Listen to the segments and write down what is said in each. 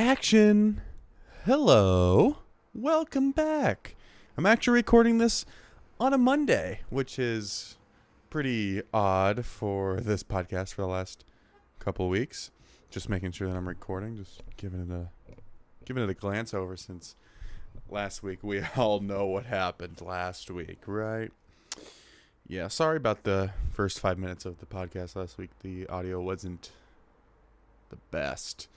Action! Hello. Welcome back. I'm actually recording this on a Monday, which is pretty odd for this podcast for the last couple of weeks. Just making sure that I'm recording, just giving it a glance over since last week. We all know what happened last week, right? Yeah, sorry about the first 5 minutes of the podcast last week. The audio wasn't the best.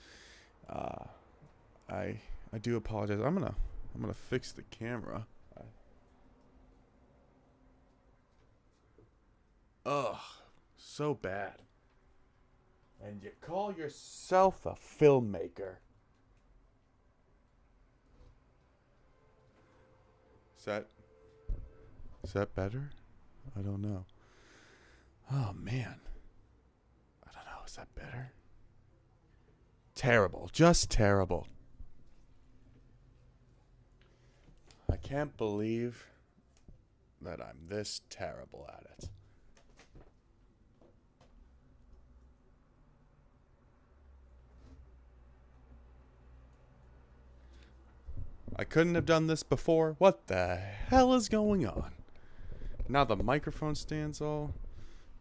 I do apologize. I'm gonna fix the camera. Ugh, so bad. And you call yourself a filmmaker? Is that better? I don't know. Oh man. I don't know. Is that better? Terrible. Just terrible. I can't believe that I'm this terrible at it. I couldn't have done this before. What the hell is going on? Now the microphone stand's all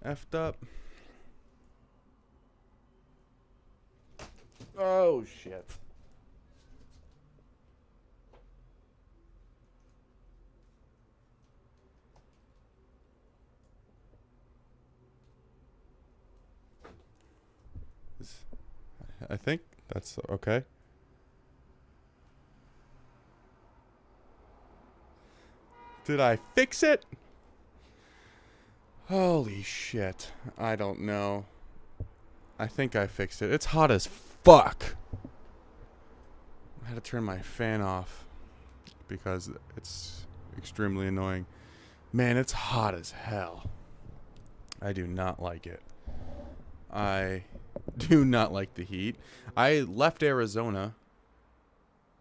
effed up. Oh, shit. I think that's okay. Did I fix it? Holy shit. I don't know. I think I fixed it. It's hot as fuck. I had to turn my fan off because it's extremely annoying. Man, it's hot as hell. I do not like it. I do not like the heat. I left Arizona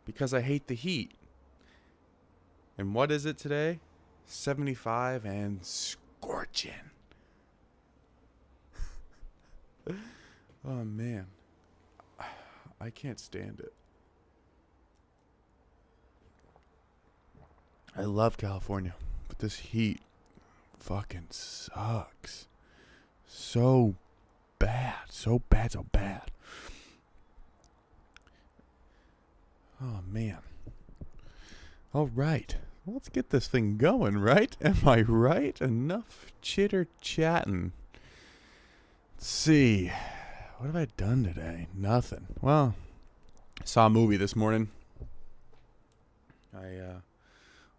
because I hate the heat. And what is it today? 75 and scorching. Oh, man. I can't stand it. I love California, but this heat fucking sucks. So bad. So bad, so bad. Oh, man. All right. Let's get this thing going, right? Am I right? Enough chitter-chatting. Let's see. What have I done today? Nothing. Well, I saw a movie this morning. I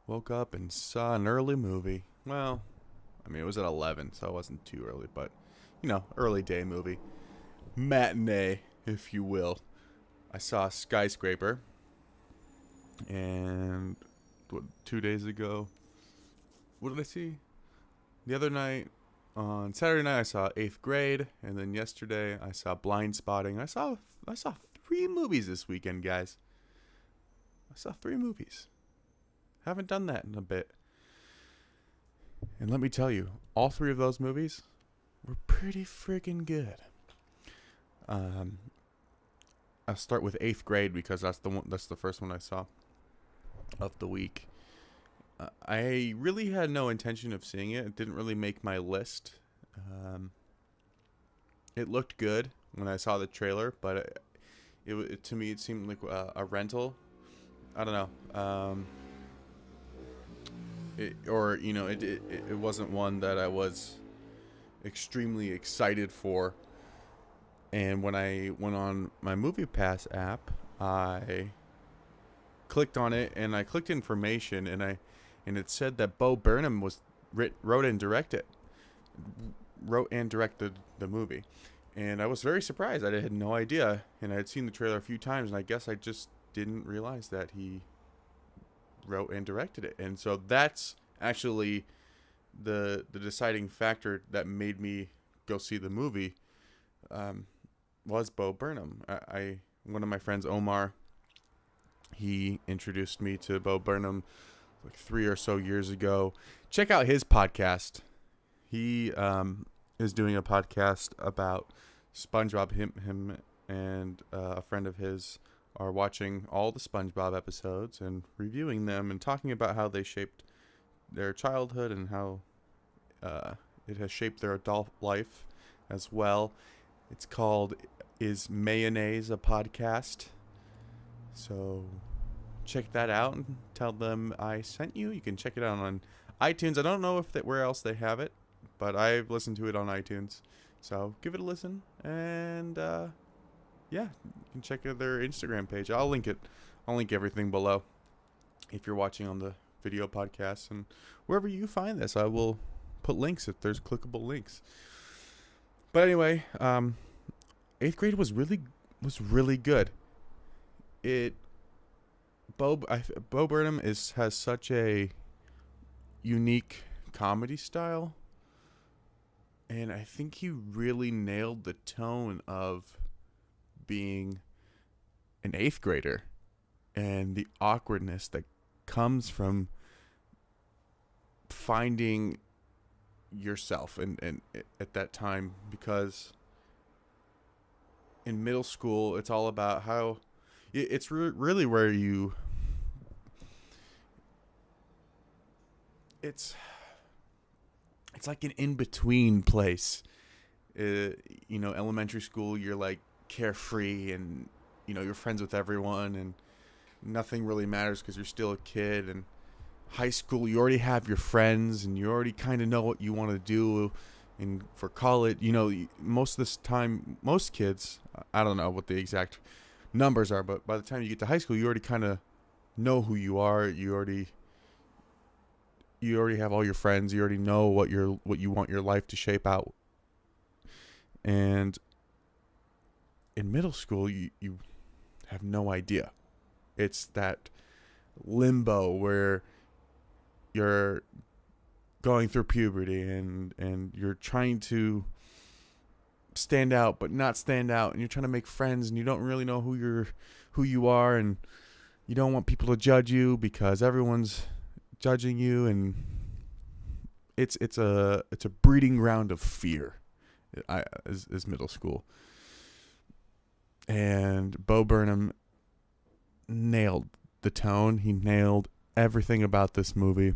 woke up and saw an early movie. Well, I mean, it was at 11, so it wasn't too early, but, you know, early day movie. Matinee, if you will. I saw Skyscraper. And 2 days ago, what did I see? The other night, on Saturday night, I saw 8th Grade, and then yesterday I saw Blind Spotting. I saw 3 movies this weekend, guys. I saw 3 movies. Haven't done that in a bit. And let me tell you, all 3 of those movies were pretty freaking good. I'll start with 8th Grade because that's the first one I saw of the week. I really had no intention of seeing it. It didn't really make my list. It looked good when I saw the trailer, but it to me it seemed like a rental. I don't know. It wasn't one that I was extremely excited for. And when I went on my Movie Pass app, I clicked on it and I clicked information and it said that Bo Burnham wrote and directed the movie. And I was very surprised. I had no idea. And I had seen the trailer a few times, and I guess I just didn't realize that he wrote and directed it. And so that's actually the deciding factor that made me go see the movie. Was Bo Burnham. One of my friends, Omar, he introduced me to Bo Burnham like 3 or so years ago. Check out his podcast. He is doing a podcast about SpongeBob. Him and a friend of his are watching all the SpongeBob episodes and reviewing them and talking about how they shaped their childhood and how it has shaped their adult life as well. It's called Is Mayonnaise a Podcast? So check that out and tell them I sent you. You can check it out on iTunes. I don't know if that where else they have it, but I've listened to it on iTunes. So give it a listen, and yeah, you can check out their Instagram page. I'll link it. I'll link everything below if you're watching on the video podcast, and wherever you find this, I will put links if there's clickable links. But anyway, 8th grade was really good. Bo Burnham has such a unique comedy style, and I think he really nailed the tone of being an 8th grader and the awkwardness that comes from finding yourself and at that time, because in middle school it's all about how it's really where it's like an in-between place. Elementary school, you're like carefree and you're friends with everyone and nothing really matters because you're still a kid. And high school, you already have your friends and you already kind of know what you want to do. And for college, most of this time, most kids, I don't know what the exact numbers are, but by the time you get to high school, you already kind of know who you are. You already have all your friends. You already know what you want your life to shape out. And in middle school, you have no idea. It's that limbo where you're going through puberty and you're trying to stand out but not stand out, and you're trying to make friends and you don't really know who you are, and you don't want people to judge you because everyone's judging you, and it's a breeding ground of fear. Is middle school. And Bo Burnham nailed the tone. He nailed everything about this movie.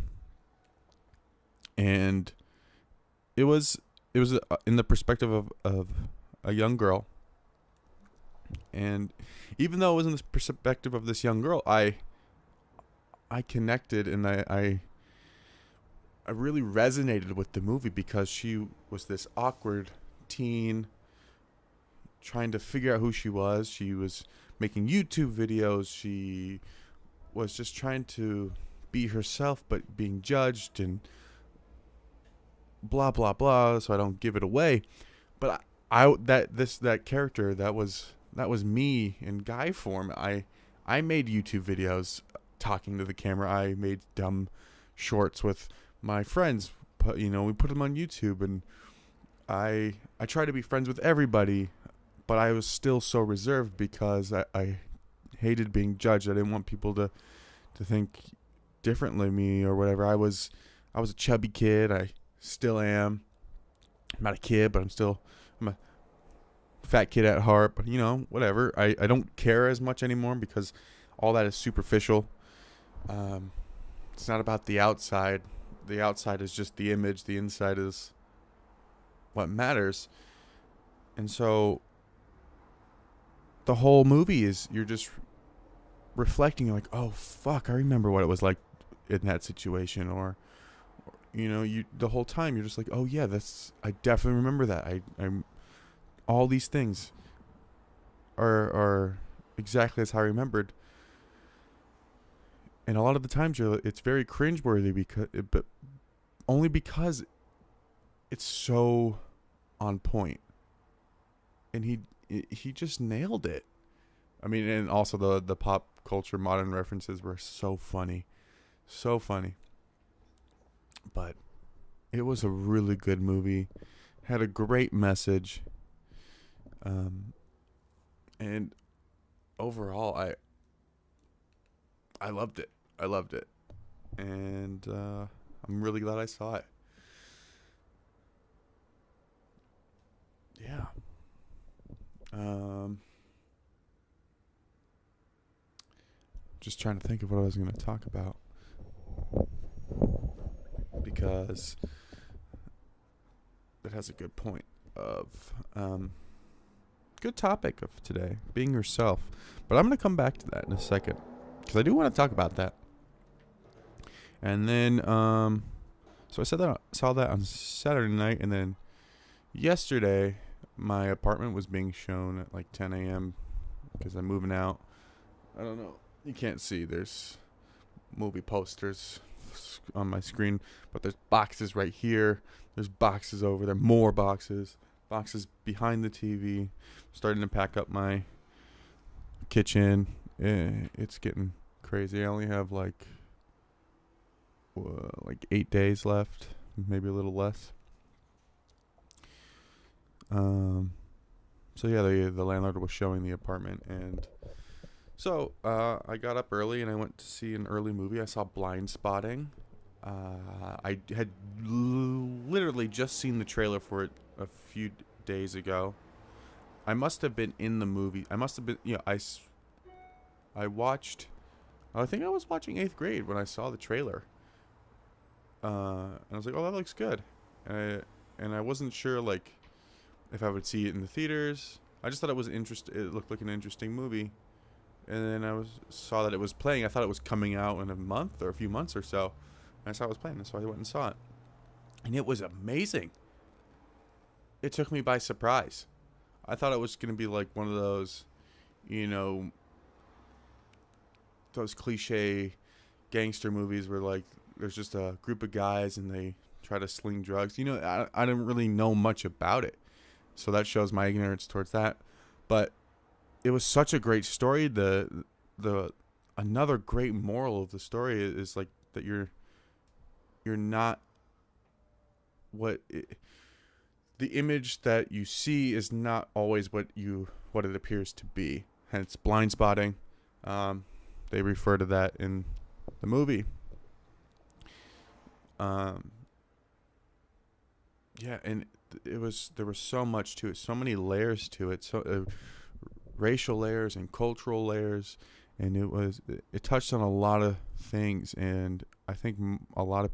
And it was in the perspective of a young girl. And even though it was in the perspective of this young girl, I connected, and I really resonated with the movie because she was this awkward teen trying to figure out who she was. She was making YouTube videos. She was just trying to be herself, but being judged and blah blah blah. So I don't give it away. But that character that was me in guy form. I made YouTube videos talking to the camera. I made dumb shorts with my friends. We put them on YouTube, and I try to be friends with everybody, but I was still so reserved because I hated being judged. I didn't want people to think differently of me or whatever. I was a chubby kid. I still am. I'm not a kid, but I'm a fat kid at heart. But whatever. I don't care as much anymore because all that is superficial. It's not about the outside. The outside is just the image. The inside is what matters. And so the whole movie is you're just reflecting, like, oh fuck, I remember what it was like in that situation, or the whole time you're just like, oh yeah, I definitely remember that. I'm all these things are exactly as I remembered. And a lot of the times it's very cringeworthy but only because it's so on point. And he just nailed it. I mean, and also the pop culture modern references were so funny. So funny. But it was a really good movie. Had a great message. And overall, I loved it. And I'm really glad I saw it. Yeah. Just trying to think of what I was going to talk about, because it has a good point of good topic of today, being yourself. But I'm going to come back to that in a second, because I do want to talk about that. And then so I saw that on Saturday night, and then yesterday my apartment was being shown at like 10 a.m. because I'm moving out. I don't know. You can't see. There's movie posters on my screen, but there's boxes right here. There's boxes over there. More boxes. Boxes behind the TV. Starting to pack up my kitchen. It's getting crazy. I only have like 8 days left, maybe a little less. So yeah, the landlord was showing the apartment, and so I got up early and I went to see an early movie. I saw Blind Spotting. I had literally just seen the trailer for it a few days ago. I must have been in the movie. I must have been, I watched, I think I was watching 8th grade when I saw the trailer. And I was like, oh, that looks good. And I wasn't sure, like, if I would see it in the theaters. I just thought it looked like an interesting movie. And then saw that it was playing. I thought it was coming out in a month or a few months or so. And I saw it was playing, so I went and saw it. And it was amazing. It took me by surprise. I thought it was going to be like one of those, those cliche gangster movies where, like, there's just a group of guys and they try to sling drugs. I didn't really know much about it, so that shows my ignorance towards that. But it was such a great story. Another great moral of the story is like that you're not the image that you see is not always what it appears to be. Hence blind spotting. They refer to that in the movie. Yeah, and there was so much to it, so many layers to it, so racial layers and cultural layers, and it touched on a lot of things, and I think a lot of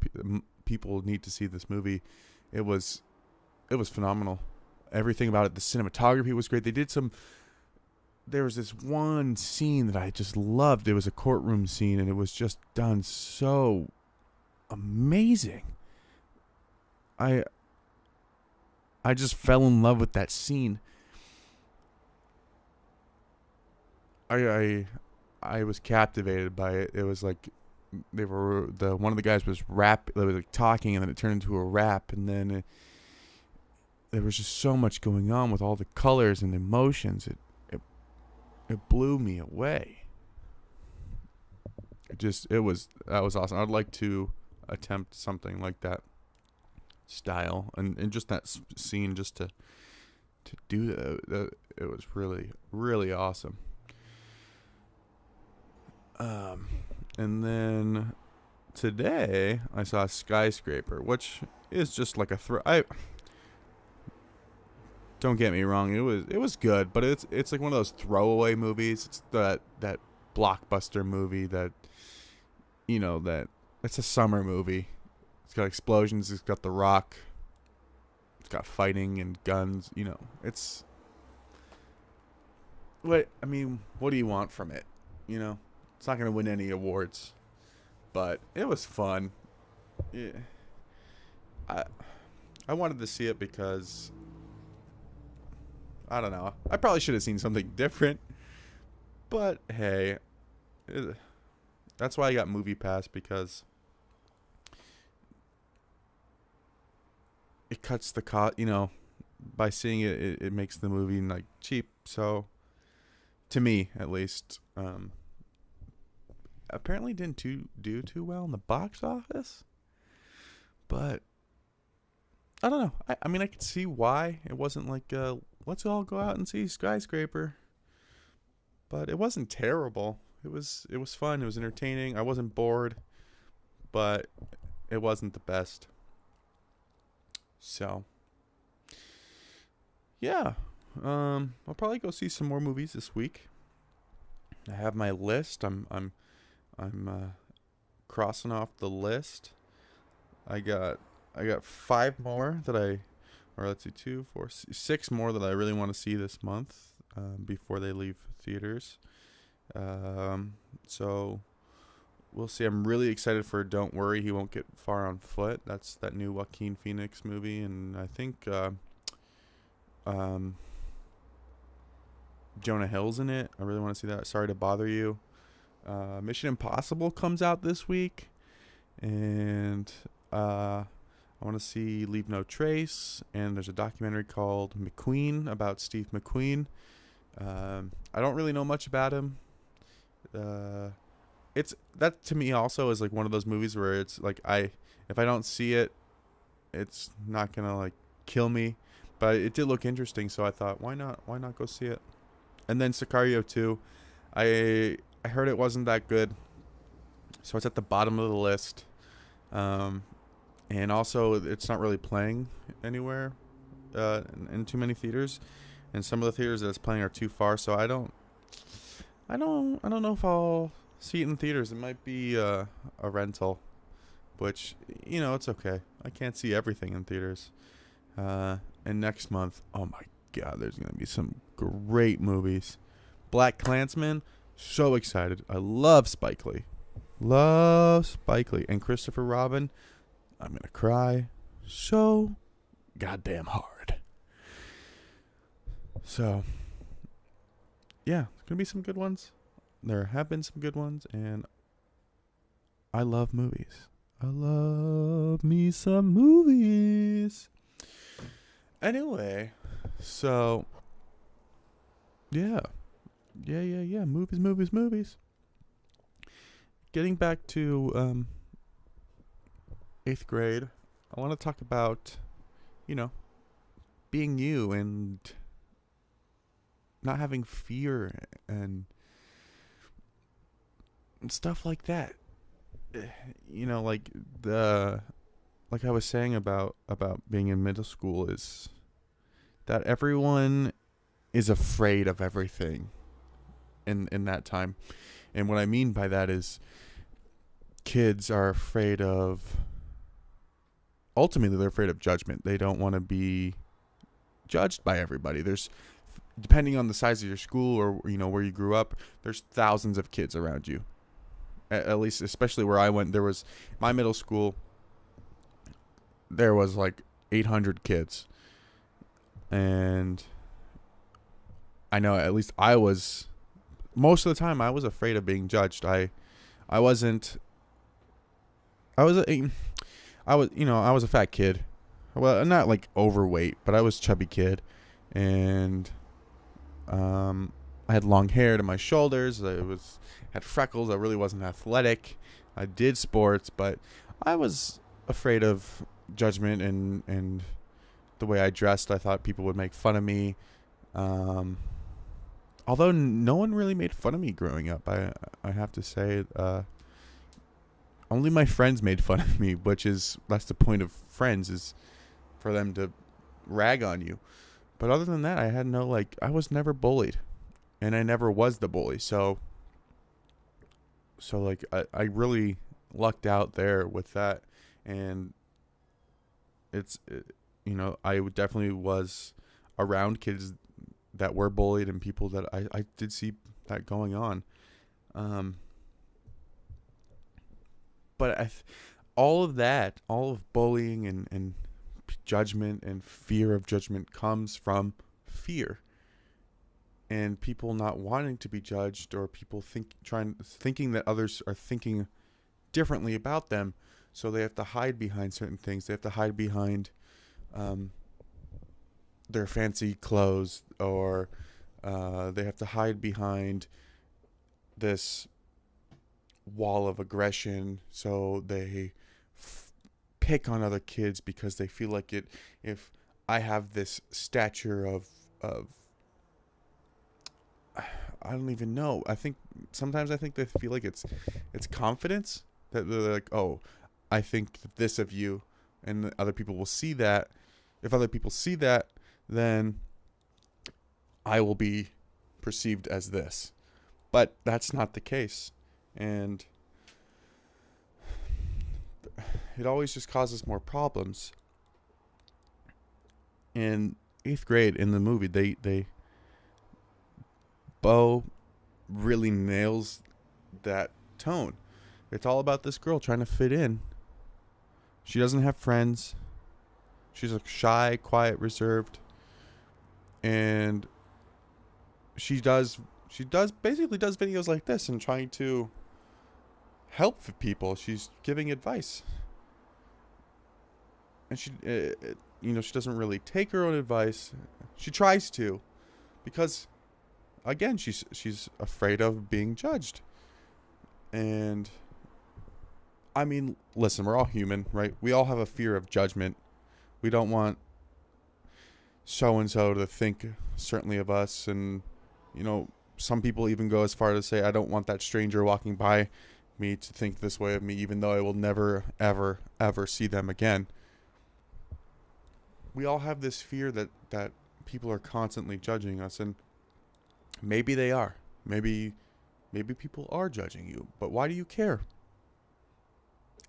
people need to see this movie. It was phenomenal. Everything about it, the cinematography was great. There was this one scene that I just loved. It was a courtroom scene, and it was just done so amazing. I just fell in love with that scene. I was captivated by it. It was like one of the guys was they were like talking, and then it turned into a rap, and then there was just so much going on with all the colors and emotions. It blew me away. That was awesome. I'd like to attempt something like that style, and just that scene, just to do that. It was really, really awesome. And then today I saw Skyscraper, which is just like don't get me wrong, it was good, but it's like one of those throwaway movies. It's that blockbuster movie that it's a summer movie. It's got explosions, it's got The Rock, it's got fighting and guns, it's what do you want from it? It's not going to win any awards, but it was fun. Yeah. I wanted to see it because I don't know. I probably should have seen something different, but hey, that's why I got Movie Pass, because it cuts the cost. By seeing it makes the movie like cheap. So, to me, at least, apparently didn't do too well in the box office, but I don't know. I could see why it wasn't like let's all go out and see Skyscraper, but it wasn't terrible. It was fun. It was entertaining. I wasn't bored, but it wasn't the best. So yeah, I'll probably go see some more movies this week. I have my list. I'm I'm crossing off the list. I got I got 5 more that or let's see, 6 more that I really want to see this month before they leave theaters. So we'll see. I'm really excited for Don't Worry, He Won't Get Far on Foot. That's that new Joaquin Phoenix movie, and I think um, Jonah Hill's in it. I really want to see that. Sorry to Bother You. Mission Impossible comes out this week, and I want to see Leave No Trace, and there's a documentary called McQueen about Steve McQueen. I don't really know much about him. It's that to me also is like one of those movies where it's like if I don't see it, it's not gonna like kill me, but it did look interesting, so I thought why not go see it. And then Sicario 2, I heard it wasn't that good, so it's at the bottom of the list. And also it's not really playing anywhere in too many theaters, and some of the theaters that it's playing are too far, so I don't know if I'll see it in theaters. It might be a rental, which, it's okay. I can't see everything in theaters. And next month, oh my God, there's going to be some great movies. Black Klansman, so excited. I love Spike Lee. And Christopher Robin, I'm going to cry so goddamn hard. So, yeah, there's going to be some good ones. There have been some good ones, and I love movies. I love me some movies. Anyway, so, yeah. Movies. Getting back to 8th grade, I want to talk about, being you and not having fear and stuff like that. Like I was saying about being in middle school is that everyone is afraid of everything in that time. And what I mean by that is kids are afraid of, ultimately they're afraid of judgment. They don't want to be judged by everybody. There's, depending on the size of your school or where you grew up, there's thousands of kids around you. At least, especially where I went, there was, my middle school, there was like 800 kids. And I know at least most of the time I was afraid of being judged. I was a fat kid. Well, not like overweight, but I was a chubby kid. And I had long hair to my shoulders. I had freckles. I really wasn't athletic. I did sports, but I was afraid of judgment and the way I dressed. I thought people would make fun of me. Although no one really made fun of me growing up, I have to say. Only my friends made fun of me, that's the point of friends, is for them to rag on you. But other than that, I was never bullied. And I never was the bully, so I really lucked out there with that, and I definitely was around kids that were bullied and people that I did see that going on, but all of bullying and judgment and fear of judgment comes from fear. And people not wanting to be judged, or people thinking that others are thinking differently about them, so they have to hide behind certain things. They have to hide behind their fancy clothes, or they have to hide behind this wall of aggression. So they pick on other kids because they feel like if I have this stature of I don't even know. Sometimes I think they feel like it's confidence, that they're like, oh, I think this of you, and other people will see that. If other people see that, then I will be perceived as this. But that's not the case. And it always just causes more problems. In 8th grade in the movie, Bo really nails that tone. It's all about this girl trying to fit in. She doesn't have friends. She's shy, quiet, reserved. And she basically does videos like this and trying to help people. She's giving advice. And she doesn't really take her own advice. She tries to, because again, she's afraid of being judged. And I mean, listen, we're all human, right? We all have a fear of judgment. We don't want so and so to think certainly of us, and some people even go as far to say, I don't want that stranger walking by me to think this way of me, even though I will never, ever, ever see them again. We all have this fear that people are constantly judging us, and maybe they are. Maybe people are judging you, but why do you care?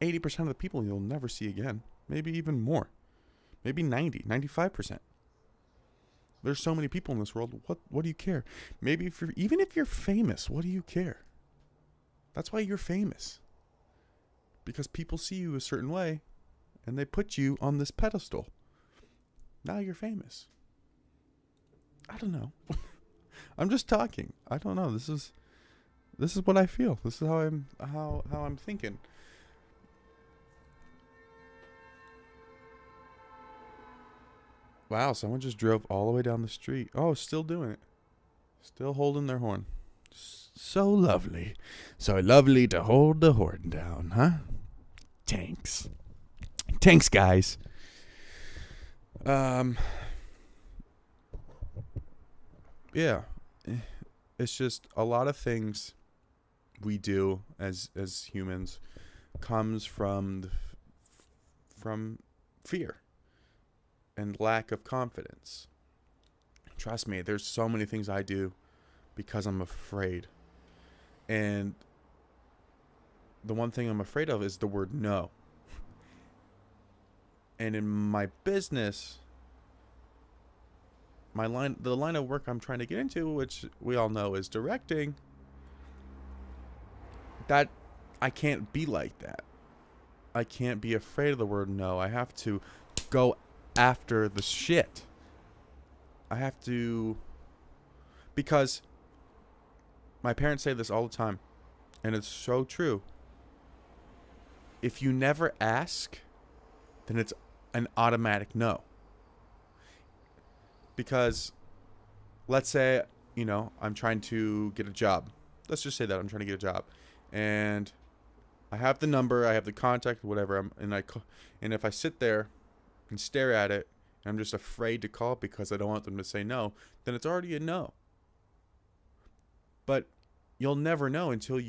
80% of the people you'll never see again. Maybe even more. Maybe 95%. There's so many people in this world. What do you care? Maybe even if you're famous, what do you care? That's why you're famous. Because people see you a certain way, and they put you on this pedestal. Now you're famous. I don't know. I'm just talking. I don't know. This is what I feel. This is how I'm thinking. Wow, someone just drove all the way down the street. Oh, still doing it. Still holding their horn. So lovely. So lovely to hold the horn down, huh? Thanks. Thanks, guys. Yeah. It's just a lot of things we do as humans comes from fear and lack of confidence. Trust me, there's so many things I do because I'm afraid. And the one thing I'm afraid of is the word no. And in my business, the line of work I'm trying to get into, which we all know is directing, that I can't be like that. I can't be afraid of the word no. I have to go after the shit. I have to, because my parents say this all the time, and it's so true. If you never ask, then it's an automatic no. Because let's say, I'm trying to get a job. Let's just say that I'm trying to get a job, and I have the number, I have the contact, whatever. And if I sit there and stare at it, and I'm just afraid to call because I don't want them to say no, then it's already a no. But you'll never know until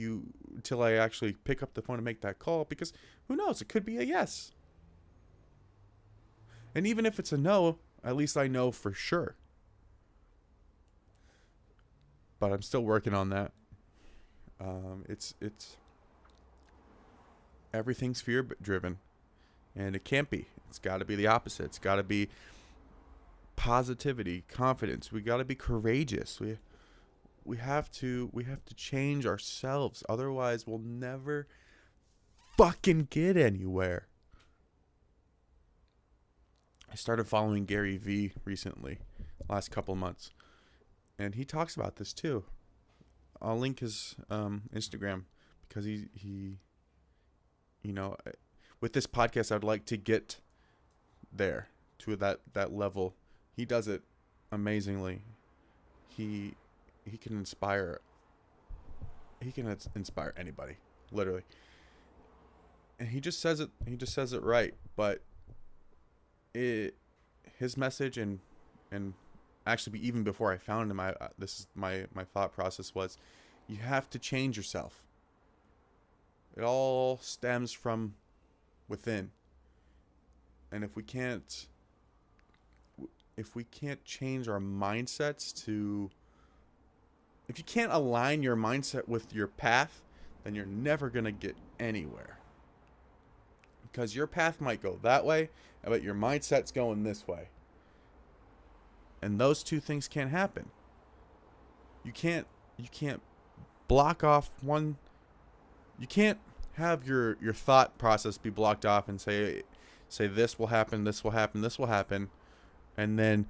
I actually pick up the phone and make that call, because who knows? It could be a yes. And even if it's a no, at least I know for sure. But I'm still working on that. It's everything's fear driven, and it can't be. It's got to be the opposite. It's got to be positivity, confidence. We got to be courageous. We have to change ourselves. Otherwise, we'll never fucking get anywhere. I started following Gary V recently, last couple months, and he talks about this too. I'll link his Instagram, because he with this podcast, I'd like to get there to that level. He does it amazingly. He can inspire. He can inspire anybody, literally. And he just says it right. But his message and actually, even before I found him, this is my thought process was, you have to change yourself. It all stems from within. And if we can't change our mindsets if you can't align your mindset with your path, then you're never going to get anywhere. Because your path might go that way, but your mindset's going this way. And those two things can't happen. You can't block off one. You can't have your thought process be blocked off and say this will happen, this will happen, this will happen, and then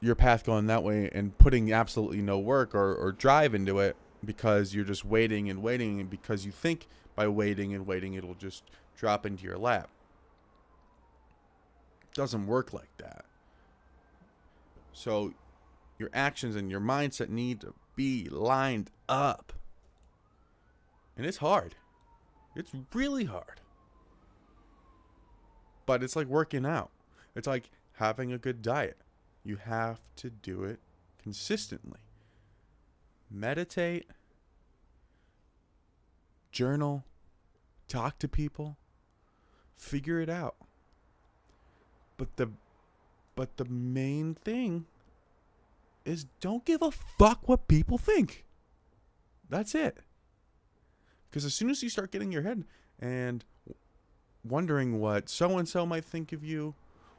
your path going that way and putting absolutely no work or drive into it because you're just waiting and waiting, and because you think by waiting and waiting it'll just drop into your lap. It doesn't work like that. So your actions and your mindset need to be lined up. And it's hard. It's really hard. But it's like working out. It's like having a good diet. You have to do it consistently. Meditate. Journal. Talk to people. Figure it out. But the main thing is don't give a fuck what people think. That's it. Because as soon as you start getting in your head and wondering what so-and-so might think of you,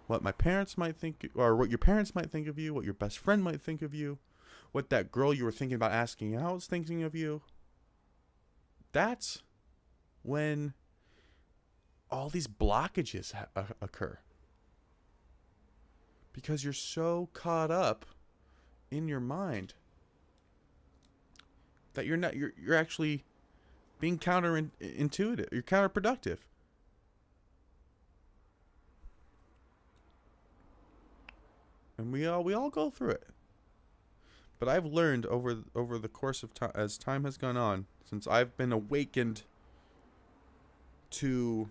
what my parents might think, or what your parents might think of you, what your best friend might think of you, what that girl you were thinking about asking out is thinking of you, that's when all these blockages occur. Because you're so caught up in your mind that you're actually being counterintuitive. You're counterproductive. And we all go through it. But I've learned over the course of time, as time has gone on, since I've been awakened to,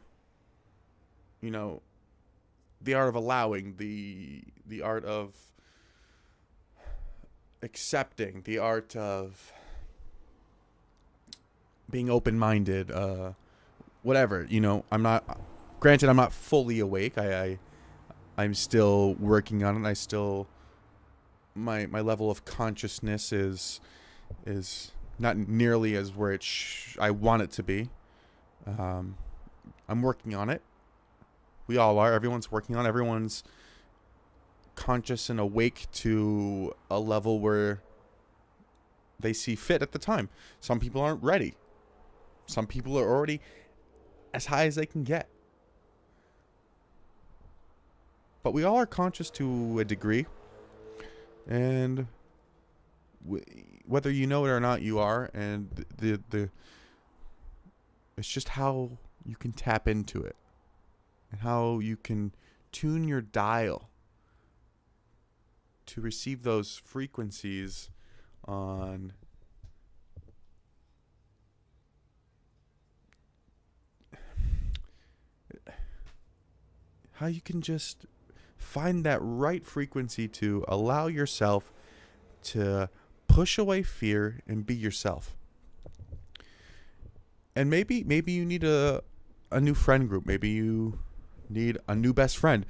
the art of allowing, the art of accepting, the art of being open-minded, whatever, I'm not fully awake. I'm still working on it. I still, my level of consciousness is not nearly as where I want it to be. I'm working on it. We all are. Everyone's working on it. Everyone's conscious and awake to a level where they see fit at the time. Some people aren't ready. Some people are already as high as they can get. But we all are conscious to a degree. And whether you know it or not, you are. And it's just how you can tap into it. And how you can tune your dial to receive those frequencies on how you can just find that right frequency to allow yourself to push away fear and be yourself. And maybe you need a new friend group. Maybe you need a new best friend.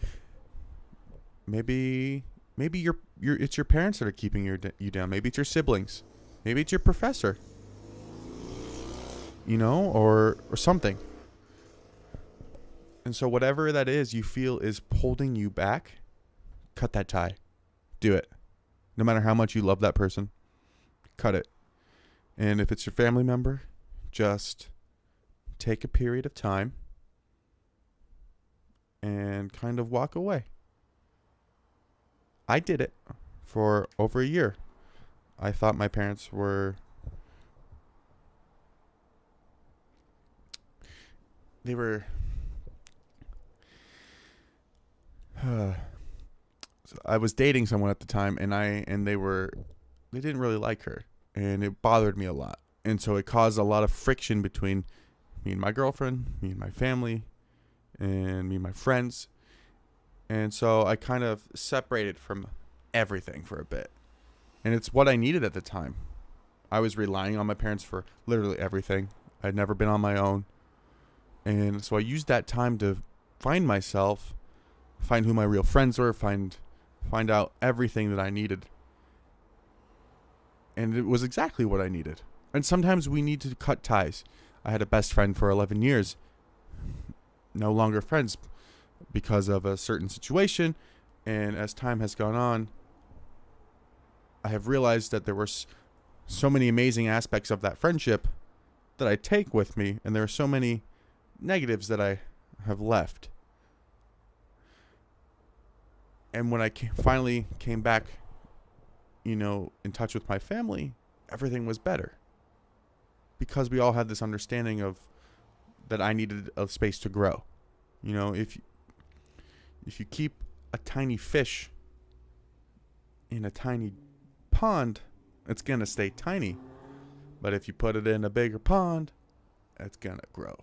Maybe it's your parents that are keeping you down. Maybe it's your siblings. Maybe it's your professor. Or something. And so whatever that is you feel is holding you back, cut that tie. Do it. No matter how much you love that person, cut it. And if it's your family member, just take a period of time and kind of walk away. I did it for over a year. I thought my parents were... So I was dating someone at the time, and they didn't really like her, and it bothered me a lot. And so it caused a lot of friction between me and my girlfriend, me and my family, and me and my friends. And so I kind of separated from everything for a bit. And it's what I needed at the time. I was relying on my parents for literally everything. I'd never been on my own. And so I used that time to find myself, find who my real friends were, find out everything that I needed. And it was exactly what I needed. And sometimes we need to cut ties. I had a best friend for 11 years. no longer friends because of a certain situation. And as time has gone on, I have realized that there were so many amazing aspects of that friendship that I take with me, and there are so many negatives that I have left. And when I finally came back, in touch with my family, everything was better. Because we all had this understanding of that I needed a space to grow. If you keep a tiny fish in a tiny pond, it's going to stay tiny. But if you put it in a bigger pond, it's going to grow.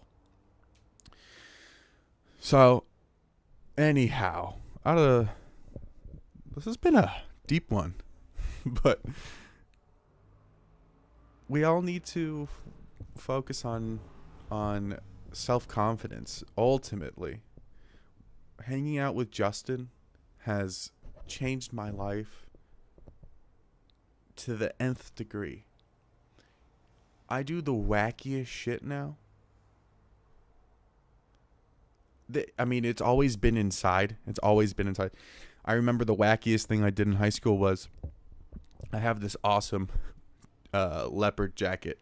So, anyhow, this has been a deep one. But we all need to focus on self-confidence. Ultimately, hanging out with Justin has changed my life to the nth degree. I do the wackiest shit now. It's always been inside. I remember the wackiest thing I did in high school was I have this awesome leopard jacket.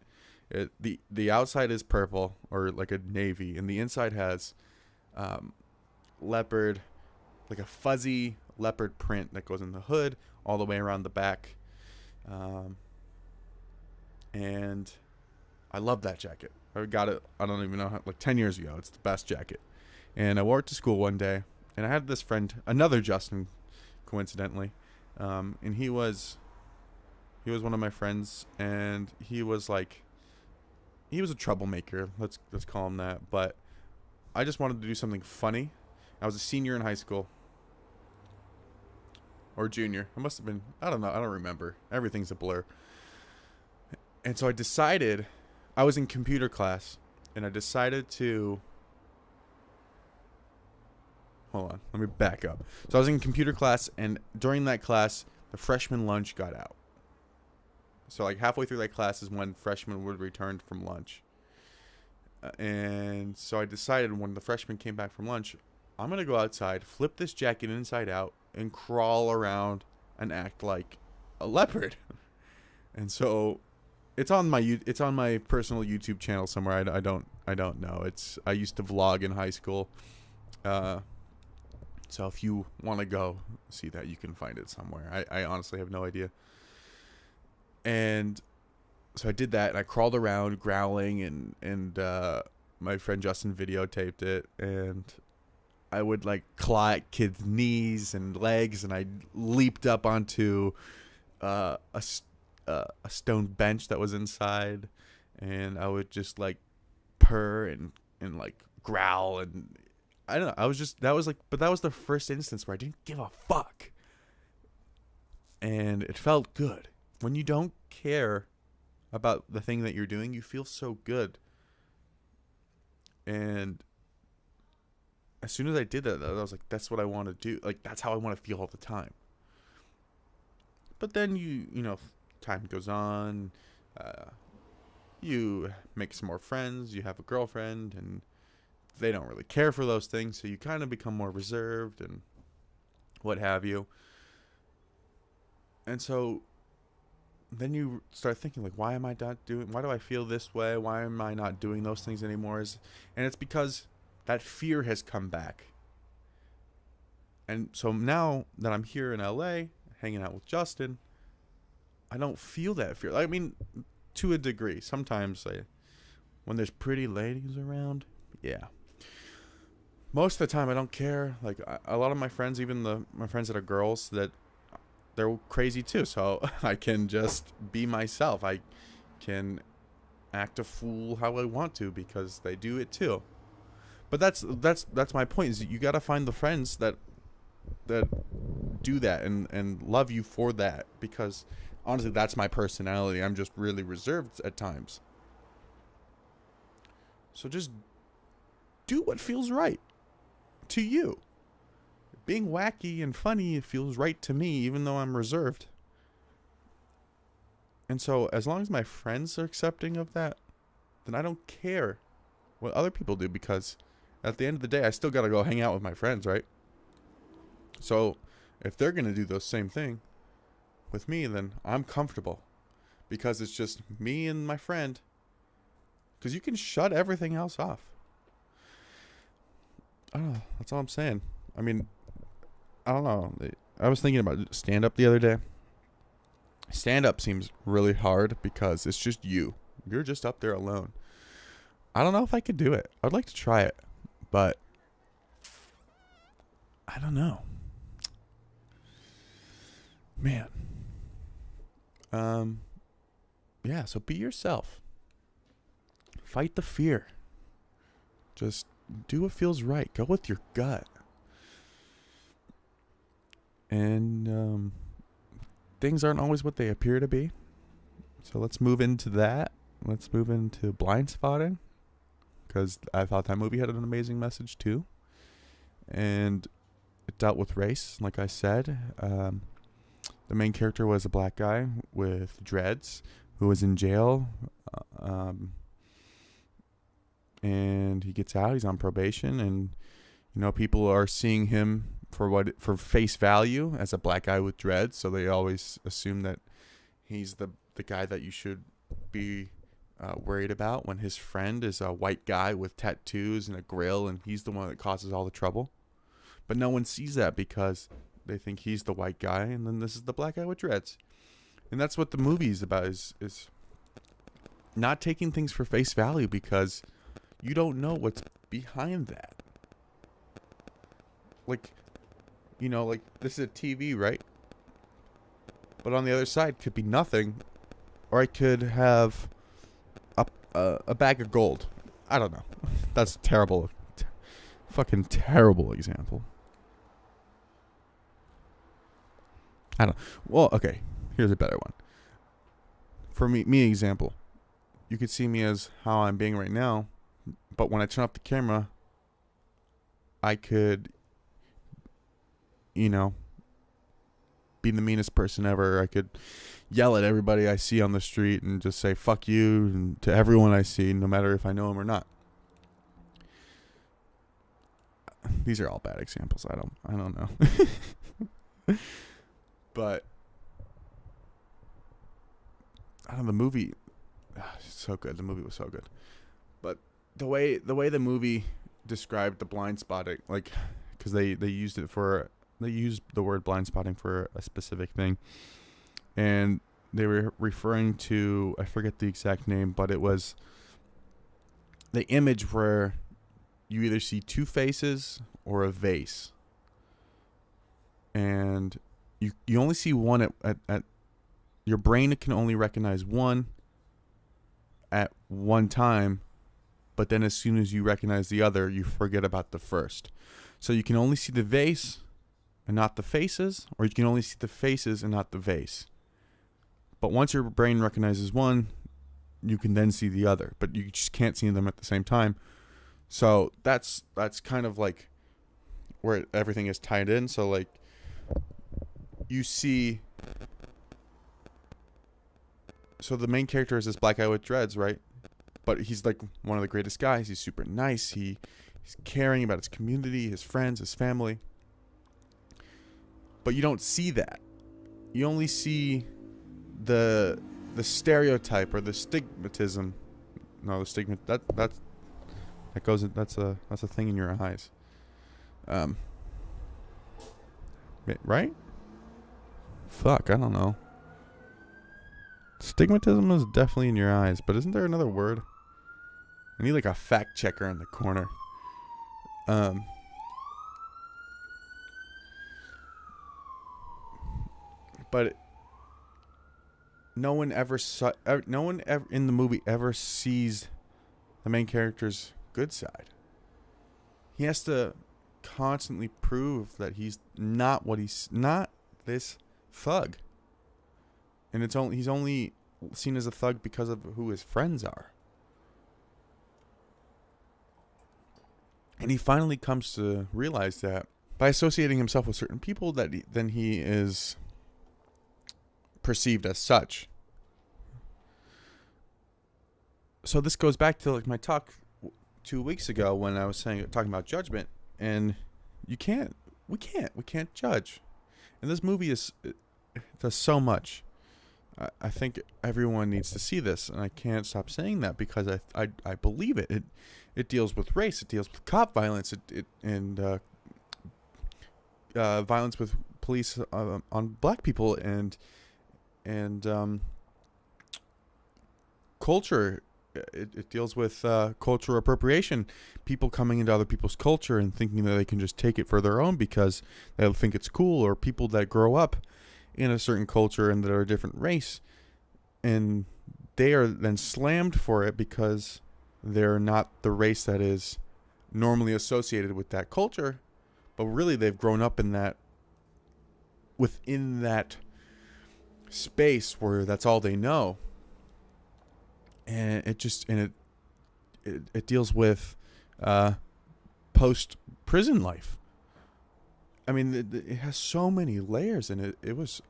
The outside is purple or like a navy, and the inside has leopard, like a fuzzy leopard print that goes in the hood all the way around the back. And I love that jacket. I got it, I don't even know how, like 10 years ago. It's the best jacket. And I wore it to school one day, and I had this friend, another Justin, coincidentally, and he was one of my friends, and he was a troublemaker. Let's call him that. But I just wanted to do something funny. I was a senior in high school, or junior. I must have been. I don't know. I don't remember. Everything's a blur. And so I decided, I was in computer class, and I decided to. Hold on, let me back up. So I was in computer class, and during that class, the freshman lunch got out. So like halfway through that class is when freshmen would return from lunch. And so I decided when the freshmen came back from lunch, I'm going to go outside, flip this jacket inside out, and crawl around and act like a leopard. And so it's on my personal YouTube channel somewhere. I don't know. I used to vlog in high school. So if you want to go see that, you can find it somewhere. I honestly have no idea. And so I did that, and I crawled around growling, and my friend Justin videotaped it, and I would like claw at kids' knees and legs, and I leaped up onto a stone bench that was inside, and I would just like purr and like growl, and I don't know. But that was the first instance where I didn't give a fuck. And it felt good. When you don't care about the thing that you're doing, you feel so good. And as soon as I did that, I was like, that's what I want to do. Like, that's how I want to feel all the time. But then time goes on. You make some more friends. You have a girlfriend, and they don't really care for those things, so you kind of become more reserved and what have you. And so then you start thinking, like, why do I feel this way? Why am I not doing those things anymore? And it's because that fear has come back. And so now that I'm here in LA, hanging out with Justin, I don't feel that fear. I mean, to a degree. Sometimes when there's pretty ladies around, yeah. Most of the time, I don't care. Like, a lot of my friends, even my friends that are girls, that they're crazy too. So I can just be myself. I can act a fool how I want to because they do it too. But that's my point. Is you got to find the friends that do that and love you for that. Because honestly, that's my personality. I'm just really reserved at times. So just do what feels right to you. Being wacky and funny, it feels right to me, even though I'm reserved. And so as long as my friends are accepting of that, then I don't care what other people do, because at the end of the day, I still got to go hang out with my friends, right? So if they're going to do the same thing with me, then I'm comfortable because it's just me and my friend. Because you can shut everything else off. I don't know. That's all I'm saying. I mean, I don't know. I was thinking about stand-up the other day. Stand-up seems really hard because it's just you. You're just up there alone. I don't know if I could do it. I'd like to try it, but I don't know. Man. Yeah, so be yourself. Fight the fear. Just do what feels right. Go with your gut. And things aren't always what they appear to be. So let's move into that. Let's move into Blind Spotting, because I thought that movie had an amazing message too. And it dealt with race, like I said. The main character was a black guy with dreads who was in jail. And he gets out. He's on probation, and people are seeing him for face value as a black guy with dreads. So they always assume that he's the guy that you should be worried about, when his friend is a white guy with tattoos and a grill, and he's the one that causes all the trouble. But no one sees that because they think he's the white guy, and then this is the black guy with dreads. And that's what the movie's about, is not taking things for face value, because you don't know what's behind that. Like this is a TV, right? But on the other side could be nothing, or I could have a bag of gold. I don't know. That's a terrible, fucking terrible example. I don't. Well, okay. Here's a better one. For me example. You could see me as how I'm being right now, but when I turn off the camera, I could, be the meanest person ever. I could yell at everybody I see on the street and just say fuck you and to everyone I see, no matter if I know them or not. These are all bad examples. I don't know. But I don't know, the movie, it's so good. The movie was so good. But the way the movie described the blind spotting, like, because they used the word blind spotting for a specific thing, and they were referring to, I forget the exact name, but it was the image where you either see two faces or a vase, and you only see one at your brain can only recognize one at one time, but then as soon as you recognize the other, you forget about the first. So you can only see the vase and not the faces, or you can only see the faces and not the vase. But once your brain recognizes one, you can then see the other, but you just can't see them at the same time. So that's kind of like where everything is tied in. So like you see, so the main character is this black guy with dreads, right? But he's like one of the greatest guys. He's super nice. He's caring about his community, his friends, his family. But you don't see that. You only see the stereotype or the stigmatism. No, the stigma that goes. That's a thing in your eyes. Right? Fuck, I don't know. Stigmatism is definitely in your eyes, but isn't there another word? I need like a fact checker in the corner. But no one ever in the movie ever sees the main character's good side. He has to constantly prove that he's not this thug. And he's only seen as a thug because of who his friends are. And he finally comes to realize that by associating himself with certain people, that then he is perceived as such. So this goes back to like my talk 2 weeks ago when I was talking about judgment, and you can't, we can't judge. And this movie it does so much. I think everyone needs to see this, and I can't stop saying that because I believe it. It deals with race. It deals with cop violence. And violence with police on black people and culture. It deals with cultural appropriation, people coming into other people's culture and thinking that they can just take it for their own because they think it's cool, or people that grow up in a certain culture and that are a different race, and they are then slammed for it because they're not the race that is normally associated with that culture, but really they've grown up in that, within that space where that's all they know. And it deals with post prison life. I mean, it has so many layers in it. It was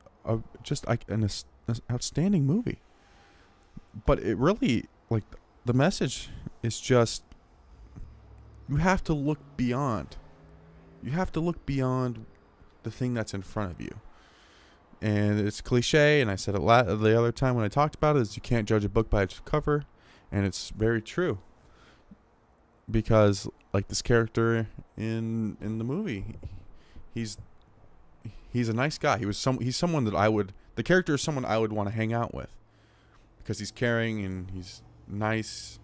just like an outstanding movie. But it really, like, the message is just, you have to look beyond. You have to look beyond the thing that's in front of you. And it's cliche, and I said it the other time when I talked about it, is you can't judge a book by its cover. And it's very true. Because, like, this character in the movie, he's a nice guy. He's someone that the character is someone I would want to hang out with. Because he's caring and he's nice.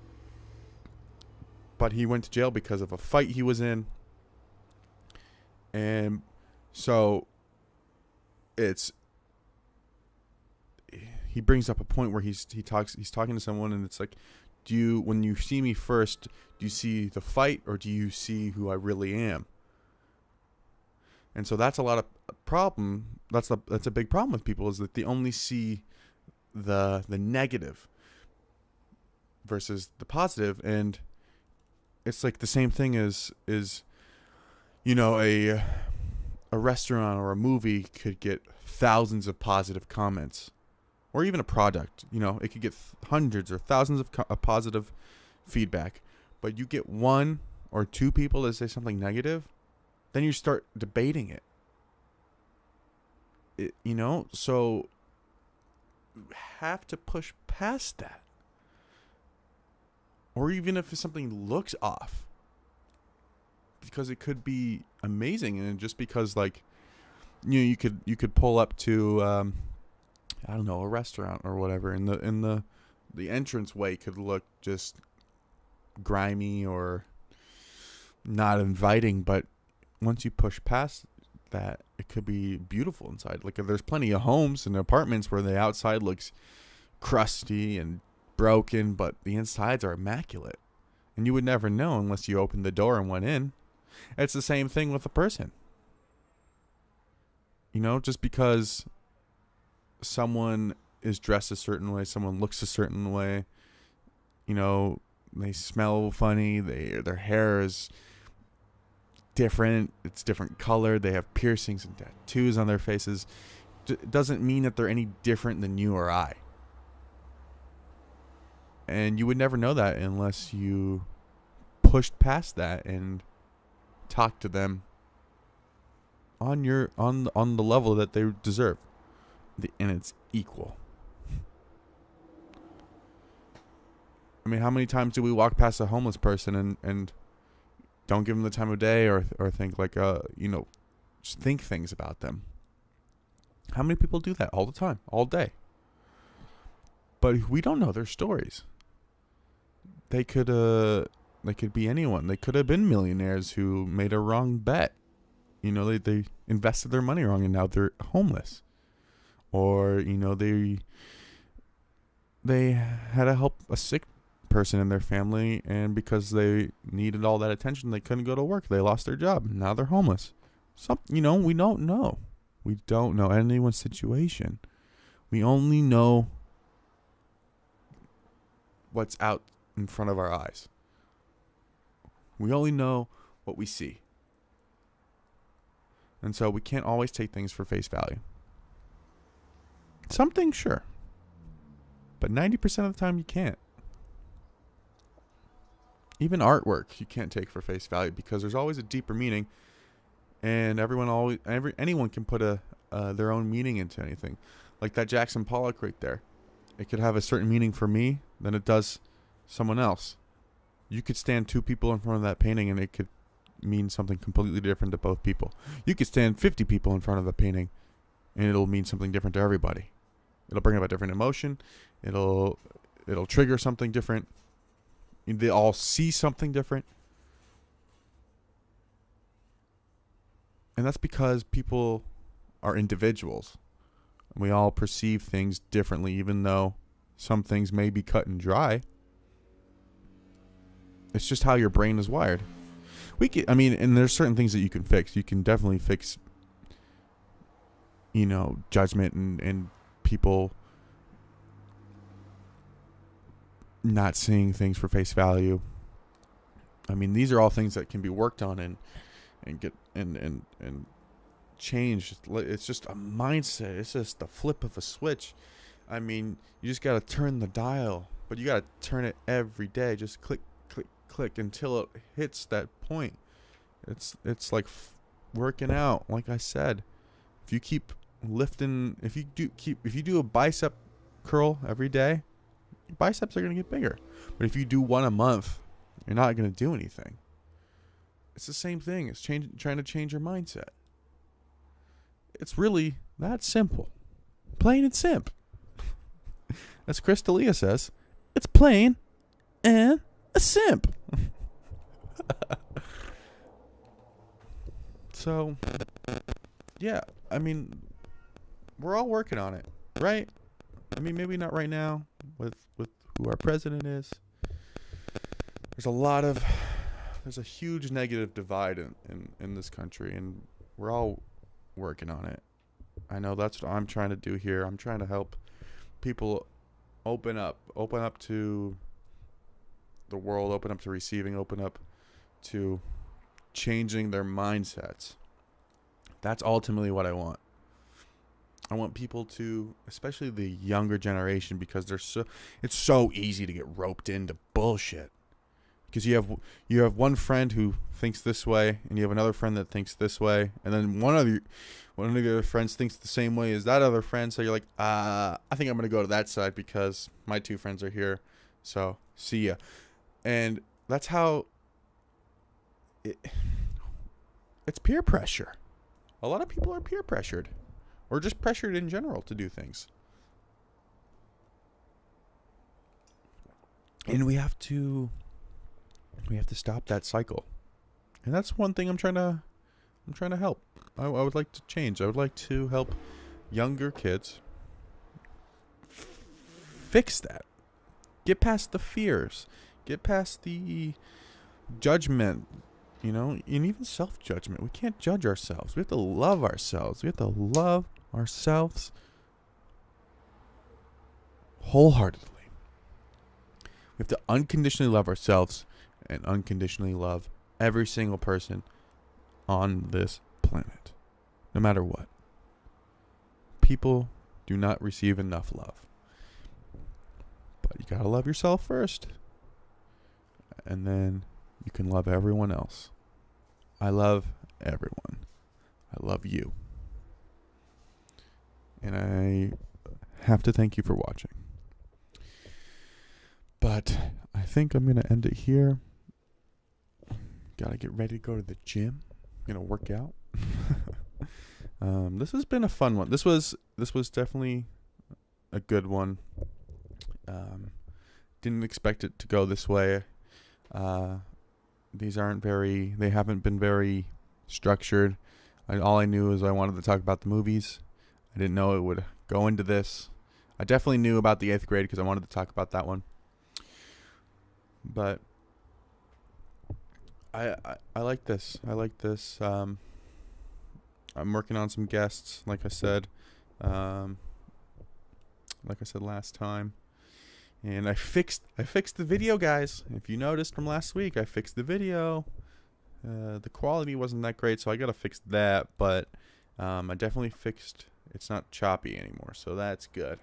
But he went to jail because of a fight he was in. And so he brings up a point where he's talking to someone, and it's like, when you see me first, do you see the fight, or do you see who I really am? And so that's a lot of problem. That's a big problem with people, is that they only see the negative versus the positive. And it's like the same thing as a restaurant or a movie could get thousands of positive comments, or even a product, it could get hundreds or thousands of positive feedback, but you get one or two people that say something negative, then you start debating it. So you have to push past that. Or even if something looks off, because it could be amazing, and just because, like, you could pull up to I don't know, a restaurant or whatever, and the entranceway could look just grimy or not inviting, but once you push past that, it could be beautiful inside. Like, there's plenty of homes and apartments where the outside looks crusty and broken, but the insides are immaculate, and you would never know unless you opened the door and went in. It's the same thing with a person. Just because someone is dressed a certain way, someone looks a certain way, they smell funny, their hair is different, it's different color, they have piercings and tattoos on their faces, it doesn't mean that they're any different than you or I. And you would never know that unless you pushed past that and talked to them on the level that they deserve. And it's equal. I mean, how many times do we walk past a homeless person and don't give them the time of day, or think like just think things about them? How many people do that all the time, all day? But we don't know their stories. They could be anyone. They could have been millionaires who made a wrong bet. They invested their money wrong and now they're homeless. Or, they had to help a sick person in their family, and because they needed all that attention, they couldn't go to work. They lost their job. Now they're homeless. We don't know. We don't know anyone's situation. We only know what's out in front of our eyes. We only know what we see. And so we can't always take things for face value. Some things, sure. But 90% of the time, you can't. Even artwork you can't take for face value because there's always a deeper meaning, and anyone can put their own meaning into anything. Like that Jackson Pollock right there. It could have a certain meaning for me than it does someone else. You could stand two people in front of that painting and it could mean something completely different to both people. You could stand 50 people in front of a painting and it'll mean something different to everybody. It'll bring up a different emotion. It'll trigger something different. They all see something different. And that's because people are individuals. We all perceive things differently, even though some things may be cut and dry. It's just how your brain is wired. And there's certain things that you can fix. You can definitely fix, judgment and people not seeing things for face value. I mean, these are all things that can be worked on and get and changed. It's just a mindset. It's just the flip of a switch. I mean, you just got to turn the dial, but you got to turn it every day. Just click, click, click until it hits that point. It's like working out. Like I said, if you keep lifting, if you do a bicep curl every day, your biceps are going to get bigger. But if you do one a month, you're not going to do anything. It's the same thing. It's trying to change your mindset. It's really that simple. Plain and simple. As Chris D'Elia says, it's plain and a simp. So, yeah, I mean, we're all working on it, right? I mean, maybe not right now with who our president is. There's a huge negative divide in this country, and we're all working on it. I know that's what I'm trying to do here. I'm trying to help people open up to the world, open up to receiving, open up to changing their mindsets. That's ultimately what I want. I want people to, especially the younger generation, because it's so easy to get roped into bullshit. Because you have one friend who thinks this way, and you have another friend that thinks this way, and then one of the other friends thinks the same way as that other friend. So you're like, I think I'm gonna go to that side because my two friends are here. So see ya. And that's how it's peer pressure. A lot of people are peer pressured, or just pressured in general to do things. And we have to stop that cycle. And that's one thing I'm trying to help. I would like to change. I would like to help younger kids fix that. Get past the fears. Get past the judgment, and even self-judgment. We can't judge ourselves. We have to love ourselves. We have to love ourselves wholeheartedly. We have to unconditionally love ourselves and unconditionally love every single person on this planet, no matter what. People do not receive enough love. But you gotta love yourself first, and then you can love everyone else. I love everyone. I love you. And I have to thank you for watching. But I think I'm going to end it here. Got to get ready to go to the gym. Work out. This has been a fun one. This was definitely a good one. Didn't expect it to go this way. They haven't been very structured. All I knew is I wanted to talk about the movies. I didn't know it would go into this. I definitely knew about the 8th grade because I wanted to talk about that one. But I like this. I'm working on some guests, like I said last time. And I fixed the video, guys. If you noticed from last week, I fixed the video. The quality wasn't that great, so I gotta fix that. But I definitely fixed. It's not choppy anymore, so that's good.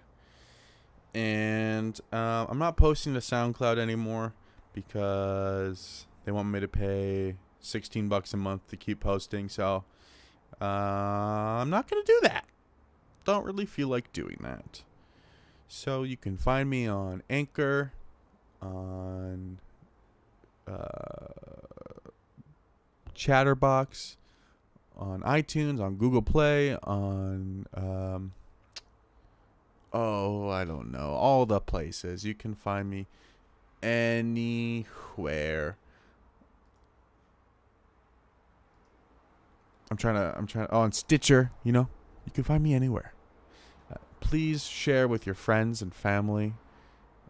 And I'm not posting to SoundCloud anymore because they want me to pay $16 a month to keep posting. So I'm not going to do that. Don't really feel like doing that. So you can find me on Anchor, on Chatterbox, on iTunes, on Google Play, on I don't know, all the places. You can find me anywhere. I'm trying on Stitcher, you can find me anywhere. Please share with your friends and family.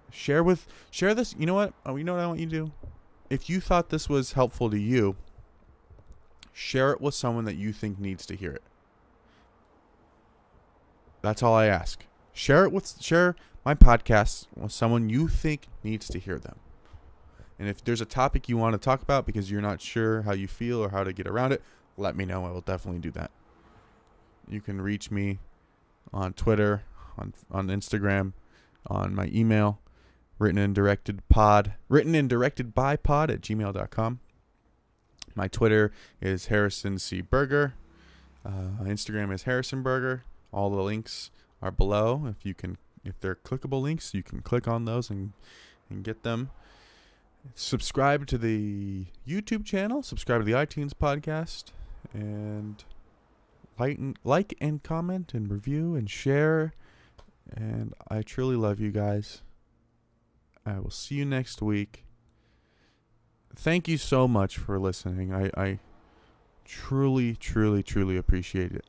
Share this. You know what? You know what I want you to do? If you thought this was helpful to you, share it with someone that you think needs to hear it. That's all I ask. Share my podcast with someone you think needs to hear them. And if there's a topic you want to talk about because you're not sure how you feel or how to get around it, let me know. I will definitely do that. You can reach me on Twitter, on Instagram, on my email, written and directed by pod@gmail.com. My Twitter is Harrison C. Berger. My Instagram is Harrison Berger. All the links are below. If they're clickable links, you can click on those and get them. Subscribe to the YouTube channel. Subscribe to the iTunes podcast. And like and comment and review and share. And I truly love you guys. I will see you next week. Thank you so much for listening. I truly, truly, truly appreciate it.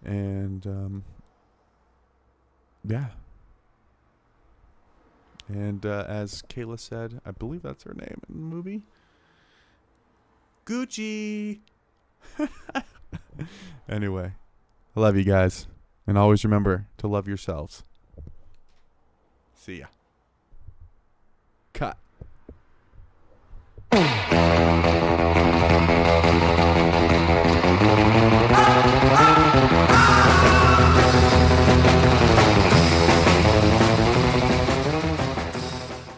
And yeah. And as Kayla said, I believe that's her name in the movie, Gucci. Anyway, I love you guys. And always remember to love yourselves. See ya.